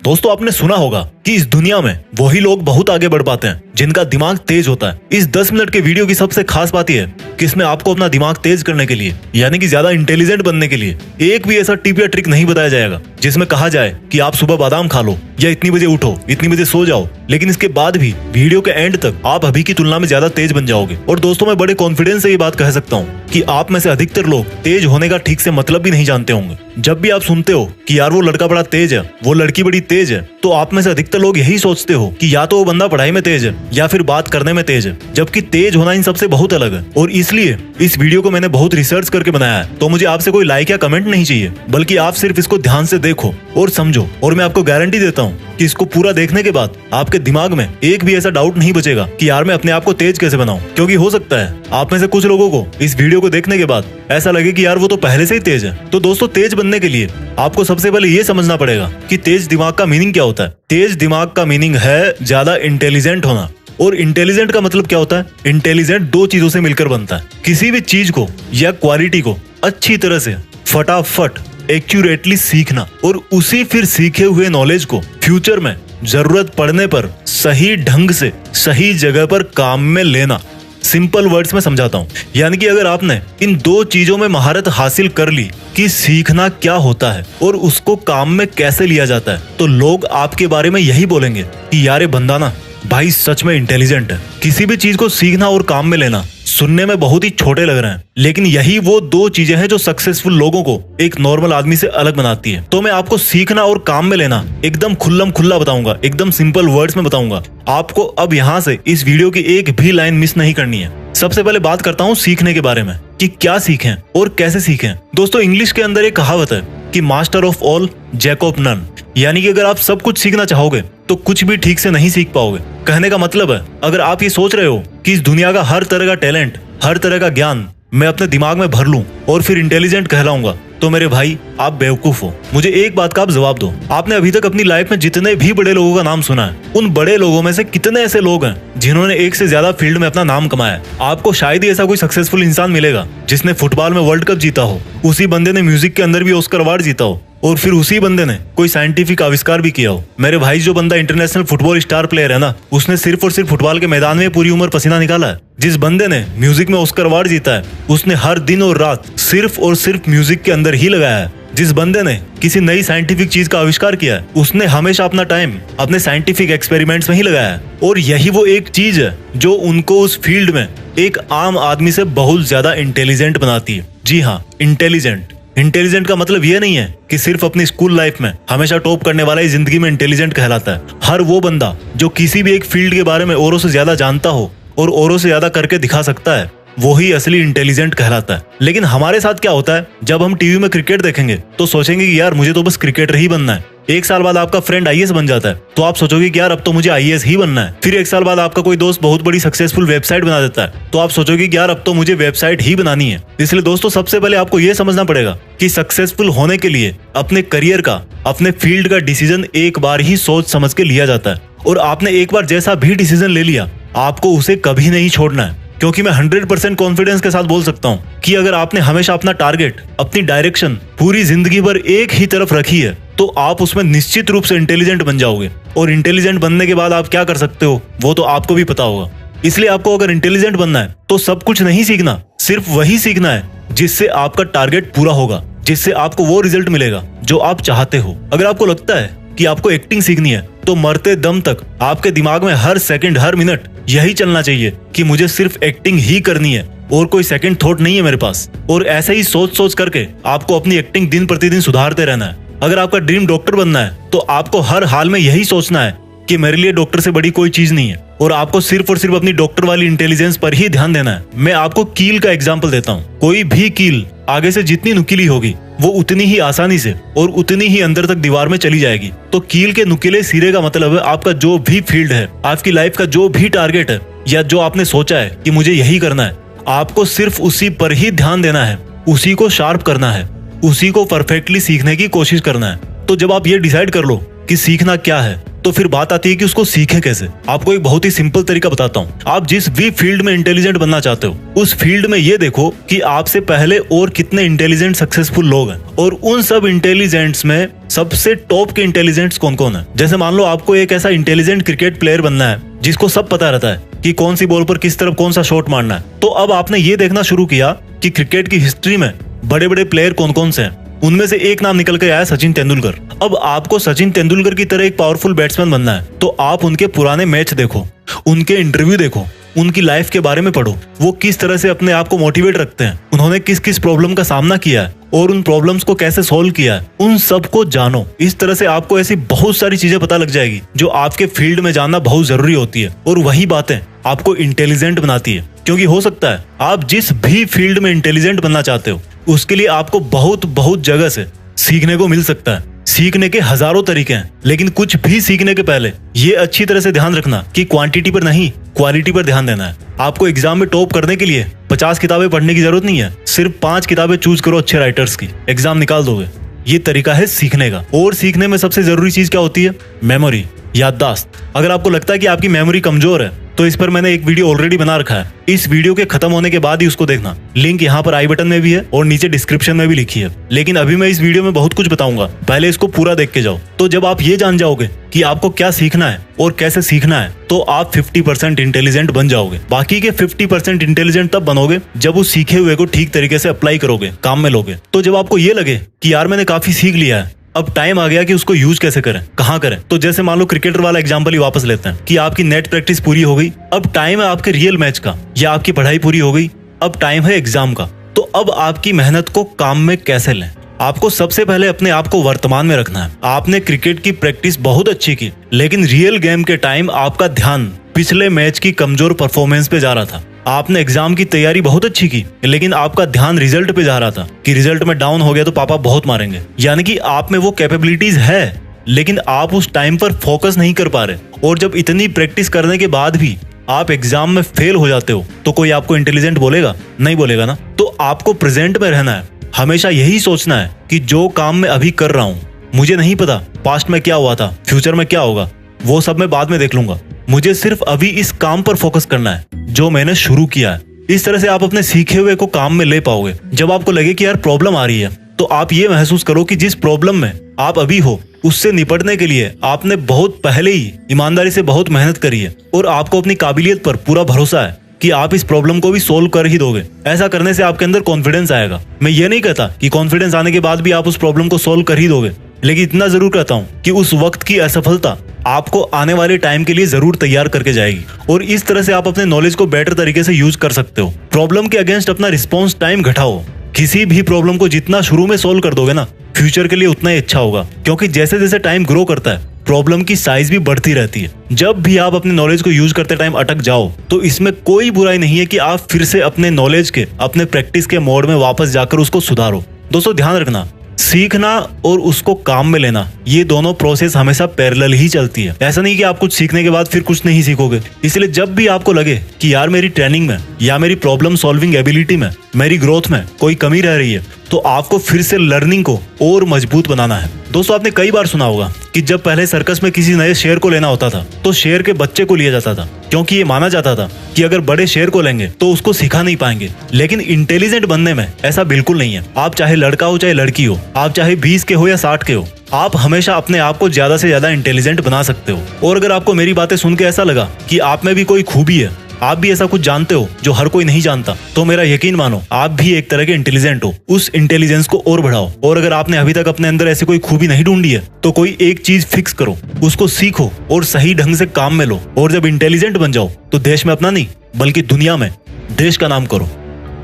दोस्तों आपने सुना होगा कि इस दुनिया में वही लोग बहुत आगे बढ़ पाते हैं जिनका दिमाग तेज होता है। इस 10 मिनट के वीडियो की सबसे खास बात यह है कि इसमें आपको अपना दिमाग तेज करने के लिए यानी कि ज्यादा इंटेलिजेंट बनने के लिए एक भी ऐसा टिप या ट्रिक नहीं बताया जाएगा जिसमें कहा जाए कि आप सुबह बादाम खा लो या इतनी बजे उठो, इतनी बजे सो जाओ। लेकिन इसके बाद भी वीडियो के एंड तक आप अभी की तुलना में ज्यादा तेज बन जाओगे। और दोस्तों मैं बड़े कॉन्फिडेंस से ये बात कह सकता हूँ कि आप में से अधिकतर लोग तेज होने का ठीक से मतलब भी नहीं जानते होंगे। जब भी आप सुनते हो कि यार वो लड़का बड़ा तेज है, वो लड़की बड़ी तेज है, तो आप में से अधिकतर लोग यही सोचते हो कि या तो वो बंदा पढ़ाई में तेज है या फिर बात करने में तेज है, जबकि तेज होना इन सबसे बहुत अलग है। और इसलिए इस वीडियो को मैंने बहुत रिसर्च करके बनाया है। तो मुझे आपसे कोई लाइक या कमेंट नहीं चाहिए, बल्कि आप सिर्फ इसको ध्यान से देखो और समझो। और मैं आपको गारंटी देता हूँ कि इसको पूरा देखने के बाद आपके दिमाग में एक भी ऐसा डाउट नहीं बचेगा कि यार मैं अपने आप को तेज कैसे बनाऊं। क्योंकि हो सकता है आप में से कुछ लोगों को इस वीडियो को देखने के बाद ऐसा लगे कि यार वो तो पहले से ही तेज है। तो दोस्तों तेज बनने के लिए आपको सबसे पहले ये समझना पड़ेगा कि तेज दिमाग का मीनिंग क्या होता है। तेज दिमाग का मीनिंग है ज्यादा इंटेलिजेंट होना। और इंटेलिजेंट का मतलब क्या होता है? इंटेलिजेंट दो चीजों से मिलकर बनता है। किसी भी चीज को या क्वालिटी को अच्छी तरह से फटाफट एक्यूरेटली सीखना और उसी फिर सीखे हुए नॉलेज को फ्यूचर में जरूरत पड़ने पर सही ढंग से सही जगह पर काम में लेना। सिंपल वर्ड्स में समझाता हूँ, यानी कि अगर आपने इन दो चीजों में महारत हासिल कर ली कि सीखना क्या होता है और उसको काम में कैसे लिया जाता है, तो लोग आपके बारे में यही बोलेंगे कि यार ये बंदा ना भाई सच में इंटेलिजेंट है। किसी भी चीज को सीखना और काम में लेना सुनने में बहुत ही छोटे लग रहे हैं, लेकिन यही वो दो चीजें हैं जो सक्सेसफुल लोगों को एक नॉर्मल आदमी से अलग बनाती है। तो मैं आपको सीखना और काम में लेना एकदम खुल्लम खुल्ला बताऊंगा, एकदम सिंपल वर्ड्स में बताऊंगा। आपको अब यहाँ से इस वीडियो की एक भी लाइन मिस नहीं करनी है। सबसे पहले बात करता हूँ सीखने के बारे में कि क्या सीखें और कैसे सीखें। दोस्तों इंग्लिश के अंदर एक कहावत है कि master of all jack of none, यानी कि अगर आप सब कुछ सीखना चाहोगे तो कुछ भी ठीक से नहीं सीख पाओगे। कहने का मतलब है अगर आप ये सोच रहे हो कि इस दुनिया का हर तरह का टैलेंट, हर तरह का ज्ञान मैं अपने दिमाग में भर लूं और फिर इंटेलिजेंट कहलाऊंगा, तो मेरे भाई आप बेवकूफ हो। मुझे एक बात का आप जवाब दो, आपने अभी तक अपनी लाइफ में जितने भी बड़े लोगों का नाम सुना है, उन बड़े लोगों में से कितने ऐसे लोग हैं जिन्होंने एक से ज्यादा फील्ड में अपना नाम कमाया है? आपको शायद ही ऐसा कोई सक्सेसफुल इंसान मिलेगा जिसने फुटबॉल में वर्ल्ड कप जीता हो, उसी बंदे ने म्यूजिक के अंदर भी ऑस्कर अवार्ड जीता हो, और फिर उसी बंदे ने कोई साइंटिफिक आविष्कार भी किया हो। मेरे भाई जो बंदा इंटरनेशनल फुटबॉल स्टार प्लेयर है ना, उसने सिर्फ और सिर्फ फुटबॉल के मैदान में पूरी उम्र पसीना निकाला है। जिस बंदे ने म्यूजिक में ऑस्कर अवार्ड जीता है, उसने हर दिन और रात सिर्फ और सिर्फ म्यूजिक के अंदर ही लगाया है। जिस बंदे ने किसी नई साइंटिफिक चीज का आविष्कार किया है, उसने हमेशा अपना टाइम अपने साइंटिफिक एक्सपेरिमेंट्स में ही लगाया है। और यही वो एक चीज है जो उनको उस फील्ड में एक आम आदमी से बहुत ज्यादा इंटेलिजेंट बनाती है। जी हाँ, इंटेलिजेंट। इंटेलिजेंट का मतलब ये नहीं है कि सिर्फ अपनी स्कूल लाइफ में हमेशा टॉप करने वाला ही जिंदगी में इंटेलिजेंट कहलाता है। हर वो बंदा जो किसी भी एक फील्ड के बारे में औरों से ज्यादा जानता हो और औरों से ज्यादा करके दिखा सकता है, वो ही असली इंटेलिजेंट कहलाता है। लेकिन हमारे साथ क्या होता है, जब हम टीवी में क्रिकेट देखेंगे तो सोचेंगे कि यार मुझे तो बस क्रिकेटर ही बनना है। एक साल बाद आपका फ्रेंड आईएएस बन जाता है तो आप सोचोगे कि यार अब तो मुझे आईएएस ही बनना है। फिर एक साल बाद आपका कोई दोस्त बहुत बड़ी सक्सेसफुल वेबसाइट बना देता है तो आप सोचोगे कि यार अब तो मुझे वेबसाइट ही बनानी है। इसलिए दोस्तों सबसे पहले आपको यह समझना पड़ेगा कि सक्सेसफुल होने के लिए अपने करियर का, अपने फील्ड का डिसीजन एक बार ही सोच समझ के लिया जाता है। और आपने एक बार जैसा भी डिसीजन ले लिया, आपको उसे कभी नहीं छोड़ना है। क्योंकि मैं 100% कॉन्फिडेंस के साथ बोल सकता हूँ कि अगर आपने हमेशा अपना टारगेट, अपनी डायरेक्शन पूरी जिंदगी भर एक ही तरफ रखी है, तो आप उसमें निश्चित रूप से इंटेलिजेंट बन जाओगे। और इंटेलिजेंट बनने के बाद आप क्या कर सकते हो वो तो आपको भी पता होगा। इसलिए आपको अगर इंटेलिजेंट बनना है तो सब कुछ नहीं सीखना, सिर्फ वही सीखना है जिससे आपका टारगेट पूरा होगा, जिससे आपको वो रिजल्ट मिलेगा जो आप चाहते हो। अगर आपको लगता है कि आपको एक्टिंग सीखनी है तो मरते दम तक आपके दिमाग में हर सेकंड, हर मिनट यही चलना चाहिए कि मुझे सिर्फ एक्टिंग ही करनी है और कोई सेकंड थॉट नहीं है मेरे पास। और ऐसे ही सोच सोच करके आपको अपनी एक्टिंग दिन प्रतिदिन सुधारते रहना है। अगर आपका ड्रीम डॉक्टर बनना है तो आपको हर हाल में यही सोचना है कि मेरे लिए डॉक्टर से बड़ी कोई चीज नहीं है, और आपको सिर्फ और सिर्फ अपनी डॉक्टर वाली इंटेलिजेंस पर ही ध्यान देना है। मैं आपको कील का एग्जांपल देता हूँ। कोई भी कील आगे से जितनी नुकीली होगी वो उतनी ही आसानी से और उतनी ही अंदर तक दीवार में चली जाएगी। तो कील के नुकीले सिरे का मतलब है आपका जो भी फील्ड है, आपकी लाइफ का जो भी टारगेट है, या जो आपने सोचा है कि मुझे यही करना है, आपको सिर्फ उसी पर ही ध्यान देना है, उसी को शार्प करना है, उसी को परफेक्टली सीखने की कोशिश करना है। तो जब आप ये डिसाइड कर लो कि सीखना क्या है, तो फिर बात आती है कि उसको सीखे कैसे। आपको एक बहुत ही सिंपल तरीका बताता हूँ। आप जिस भी फील्ड में इंटेलिजेंट बनना चाहते हो उस फील्ड में ये देखो कि आपसे पहले और कितने इंटेलिजेंट सक्सेसफुल लोग हैं और उन सब इंटेलिजेंट्स में सबसे टॉप के इंटेलिजेंट्स कौन कौन है। जैसे मान लो आपको एक ऐसा इंटेलिजेंट क्रिकेट प्लेयर बनना है जिसको सब पता रहता है कि कौन सी बॉल पर किस तरफ कौन सा शॉट मारना है, तो अब आपने ये देखना शुरू किया कि क्रिकेट की हिस्ट्री में बड़े बड़े प्लेयर कौन कौन से हैं। उनमें से एक नाम निकल के आया सचिन तेंदुलकर। अब आपको सचिन तेंदुलकर की तरह एक पावरफुल बैट्समैन बनना है तो आप उनके पुराने मैच देखो, उनके इंटरव्यू देखो, उनकी लाइफ के बारे में पढ़ो, वो किस तरह से अपने आप को मोटिवेट रखते हैं, उन्होंने किस किस प्रॉब्लम का सामना किया है और उन प्रॉब्लम्स को कैसे सॉल्व किया है, उन सब को जानो। इस तरह से आपको ऐसी बहुत सारी चीजें पता लग जाएगी जो आपके फील्ड में जानना बहुत जरूरी होती है और वही बातें आपको इंटेलिजेंट बनाती है। क्योंकि हो सकता है आप जिस भी फील्ड में इंटेलिजेंट बनना चाहते हो उसके लिए आपको बहुत जगह से सीखने को मिल सकता है। सीखने के हजारों तरीके हैं, लेकिन कुछ भी सीखने के पहले ये अच्छी तरह से ध्यान रखना कि क्वांटिटी पर नहीं क्वालिटी पर ध्यान देना है। आपको एग्जाम में टॉप करने के लिए 50 किताबें पढ़ने की जरूरत नहीं है, सिर्फ 5 किताबें चूज करो अच्छे राइटर्स की, एग्जाम निकाल दोगे। ये तरीका है सीखने का। और सीखने में सबसे जरूरी चीज क्या होती है? मेमोरी, याददाश्त। अगर आपको लगता है कि आपकी मेमोरी कमजोर है तो इस पर मैंने एक वीडियो ऑलरेडी बना रखा है, इस वीडियो के खत्म होने के बाद ही उसको देखना। लिंक यहाँ पर आई बटन में भी है और नीचे डिस्क्रिप्शन में भी लिखी है। लेकिन अभी मैं इस वीडियो में बहुत कुछ बताऊंगा, पहले इसको पूरा देख के जाओ। तो जब आप ये जान जाओगे कि आपको क्या सीखना है और कैसे सीखना है तो आप 50% इंटेलिजेंट बन जाओगे। बाकी के 50% इंटेलिजेंट तब बनोगे जब उस सीखे हुए को ठीक तरीके से अप्लाई करोगे, काम में लोगे। तो जब आपको ये लगे कि यार मैंने काफी सीख लिया है, अब टाइम आ गया कि उसको यूज कैसे करें, कहाँ करें। तो जैसे मान लो क्रिकेटर वाला एग्जांपल ही वापस लेते हैं कि आपकी नेट प्रैक्टिस पूरी हो गई, अब टाइम है आपके रियल मैच का, या आपकी पढ़ाई पूरी हो गई, अब टाइम है एग्जाम का। तो अब आपकी मेहनत को काम में कैसे लें? आपको सबसे पहले अपने आप को वर्तमान में रखना है। आपने क्रिकेट की प्रैक्टिस बहुत अच्छी की, लेकिन रियल गेम के टाइम आपका ध्यान पिछले मैच की कमजोर परफॉर्मेंस पे जा रहा था। आपने एग्जाम की तैयारी बहुत अच्छी की, लेकिन आपका ध्यान रिजल्ट पे जा रहा था कि रिजल्ट में डाउन हो गया तो पापा बहुत मारेंगे। यानी कि आप में वो कैपेबिलिटीज है, लेकिन आप उस टाइम पर फोकस नहीं कर पा रहे। और जब इतनी प्रैक्टिस करने के बाद भी आप एग्जाम में फेल हो जाते हो तो कोई आपको इंटेलिजेंट बोलेगा? नहीं बोलेगा ना। तो आपको प्रेजेंट में रहना है, हमेशा यही सोचना है कि जो काम मैं अभी कर रहा हूँ, मुझे नहीं पता पास्ट में क्या हुआ था, फ्यूचर में क्या होगा, वो सब मैं बाद में देख लूंगा। मुझे सिर्फ अभी इस काम पर फोकस करना है जो मैंने शुरू किया है। इस तरह से आप अपने सीखे हुए को काम में ले पाओगे। जब आपको लगे कि यार प्रॉब्लम आ रही है तो आप ये महसूस करो कि जिस प्रॉब्लम में आप अभी हो उससे निपटने के लिए आपने बहुत पहले ही ईमानदारी से बहुत मेहनत करी है और आपको अपनी काबिलियत पर पूरा भरोसा है कि आप इस प्रॉब्लम को भी सोल्व कर ही दोगे। ऐसा करने से आपके अंदर कॉन्फिडेंस आएगा। मैं ये नहीं कहता कि कॉन्फिडेंस आने के बाद भी आप उस प्रॉब्लम को सोल्व कर ही दोगे, लेकिन इतना जरूर कहता हूँ कि उस वक्त की असफलता आपको आने वाले टाइम के लिए जरूर तैयार करके जाएगी। और इस तरह से आप अपने नॉलेज को बेटर तरीके से यूज कर सकते हो। प्रॉब्लम के अगेंस्ट अपना रिस्पॉन्स टाइम घटाओ। किसी भी प्रॉब्लम को जितना शुरू में सोल्व कर दोगे ना, फ्यूचर के लिए उतना ही अच्छा होगा। क्योंकि जैसे जैसे टाइम ग्रो करता है प्रॉब्लम की साइज भी बढ़ती रहती है। जब भी आप अपने नॉलेज को यूज करते टाइम अटक जाओ तो इसमें कोई बुराई नहीं है कि आप फिर से अपने नॉलेज के, अपने प्रैक्टिस के मोड में वापस जाकर उसको सुधारो। दोस्तों ध्यान रखना, सीखना और उसको काम में लेना, ये दोनों प्रोसेस हमेशा पैरेलल ही चलती है। ऐसा नहीं कि आप कुछ सीखने के बाद फिर कुछ नहीं सीखोगे। इसलिए जब भी आपको लगे कि यार मेरी ट्रेनिंग में या मेरी प्रॉब्लम सॉल्विंग एबिलिटी में, मेरी ग्रोथ में कोई कमी रह रही है, तो आपको फिर से लर्निंग को और मजबूत बनाना है। दोस्तों आपने कई बार सुना होगा कि जब पहले सर्कस में किसी नए शेर को लेना होता था तो शेर के बच्चे को लिया जाता था, क्योंकि ये माना जाता था कि अगर बड़े शेर को लेंगे तो उसको सिखा नहीं पाएंगे। लेकिन इंटेलिजेंट बनने में ऐसा बिल्कुल नहीं है। आप चाहे लड़का हो चाहे लड़की हो, आप चाहे 20 के हो या 60 के हो, आप हमेशा अपने आप को ज्यादा से ज्यादा इंटेलिजेंट बना सकते हो। और अगर आपको मेरी बातें सुन के ऐसा लगा कि आप में भी कोई खूबी है, आप भी ऐसा कुछ जानते हो जो हर कोई नहीं जानता, तो मेरा यकीन मानो आप भी एक तरह के इंटेलिजेंट हो। उस इंटेलिजेंस को और बढ़ाओ। और अगर आपने अभी तक अपने अंदर ऐसी कोई खूबी नहीं ढूंढी है तो कोई एक चीज फिक्स करो, उसको सीखो और सही ढंग से काम में लो। और जब इंटेलिजेंट बन जाओ तो देश में अपना नहीं बल्कि दुनिया में देश का नाम करो।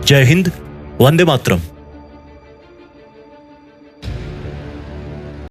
जय हिंद, वंदे मातरम।